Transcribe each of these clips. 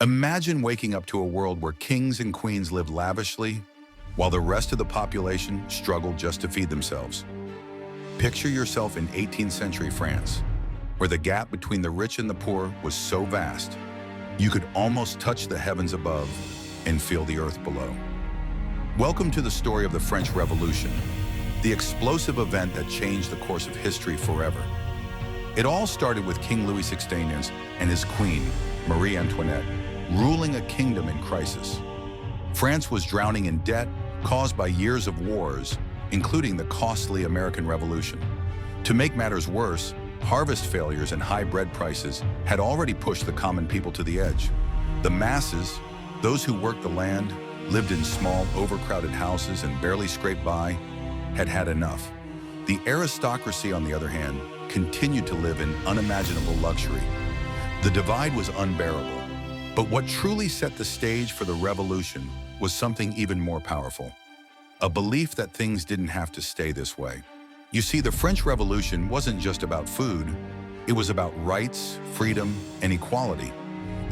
Imagine waking up to a world where kings and queens lived lavishly, while the rest of the population struggled just to feed themselves. Picture yourself in 18th century France, where the gap between the rich and the poor was so vast, you could almost touch the heavens above and feel the earth below. Welcome to the story of the French Revolution, the explosive event that changed the course of history forever. It all started with King Louis XVI and his queen, Marie Antoinette, ruling a kingdom in crisis. France was drowning in debt caused by years of wars, including the costly American Revolution. To make matters worse, harvest failures and high bread prices had already pushed the common people to the edge. The masses, those who worked the land, lived in small, overcrowded houses and barely scraped by, had had enough. The aristocracy, on the other hand, continued to live in unimaginable luxury. The divide was unbearable. But what truly set the stage for the revolution was something even more powerful. A belief that things didn't have to stay this way. You see, the French Revolution wasn't just about food. It was about rights, freedom, and equality.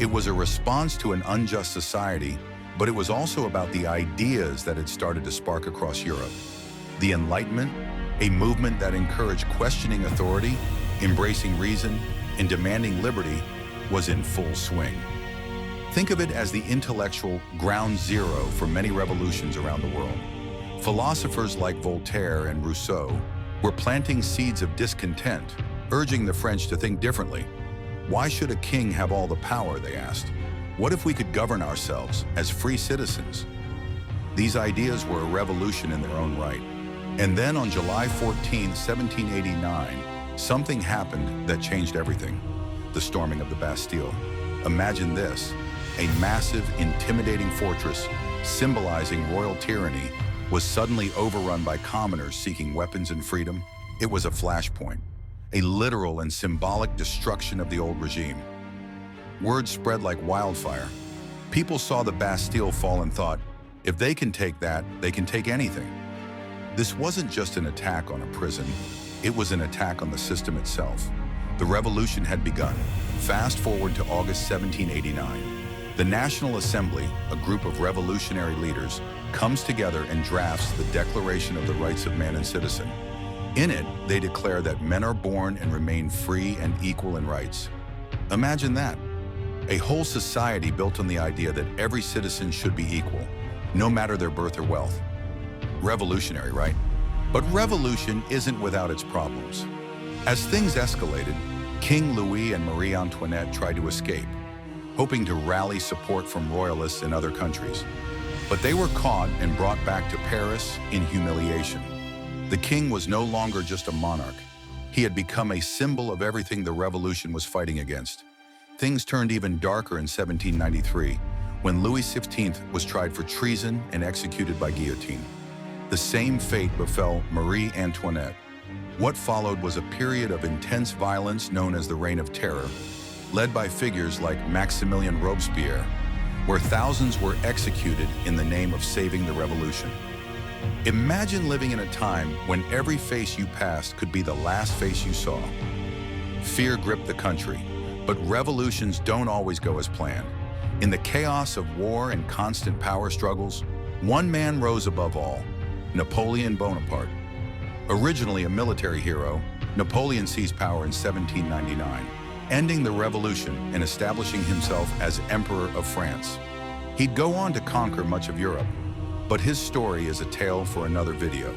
It was a response to an unjust society, but it was also about the ideas that had started to spark across Europe. The Enlightenment, a movement that encouraged questioning authority, embracing reason, and demanding liberty, was in full swing. Think of it as the intellectual ground zero for many revolutions around the world. Philosophers like Voltaire and Rousseau were planting seeds of discontent, urging the French to think differently. Why should a king have all the power, they asked. What if we could govern ourselves as free citizens? These ideas were a revolution in their own right. And then on July 14, 1789, something happened that changed everything. The storming of the Bastille. Imagine this. A massive, intimidating fortress, symbolizing royal tyranny, was suddenly overrun by commoners seeking weapons and freedom. It was a flashpoint, a literal and symbolic destruction of the old regime. Word spread like wildfire. People saw the Bastille fall and thought, if they can take that, they can take anything. This wasn't just an attack on a prison, it was an attack on the system itself. The revolution had begun. Fast forward to August 1789. The National Assembly, a group of revolutionary leaders, comes together and drafts the Declaration of the Rights of Man and Citizen. In it, they declare that men are born and remain free and equal in rights. Imagine that. A whole society built on the idea that every citizen should be equal, no matter their birth or wealth. Revolutionary, right? But revolution isn't without its problems. As things escalated, King Louis and Marie Antoinette tried to escape, hoping to rally support from royalists in other countries. But they were caught and brought back to Paris in humiliation. The king was no longer just a monarch. He had become a symbol of everything the revolution was fighting against. Things turned even darker in 1793, when Louis XV was tried for treason and executed by guillotine. The same fate befell Marie Antoinette. What followed was a period of intense violence known as the Reign of Terror, led by figures like Maximilian Robespierre, where thousands were executed in the name of saving the revolution. Imagine living in a time when every face you passed could be the last face you saw. Fear gripped the country, but revolutions don't always go as planned. In the chaos of war and constant power struggles, one man rose above all, Napoleon Bonaparte. Originally a military hero, Napoleon seized power in 1799. Ending the revolution and establishing himself as Emperor of France. He'd go on to conquer much of Europe, but his story is a tale for another video.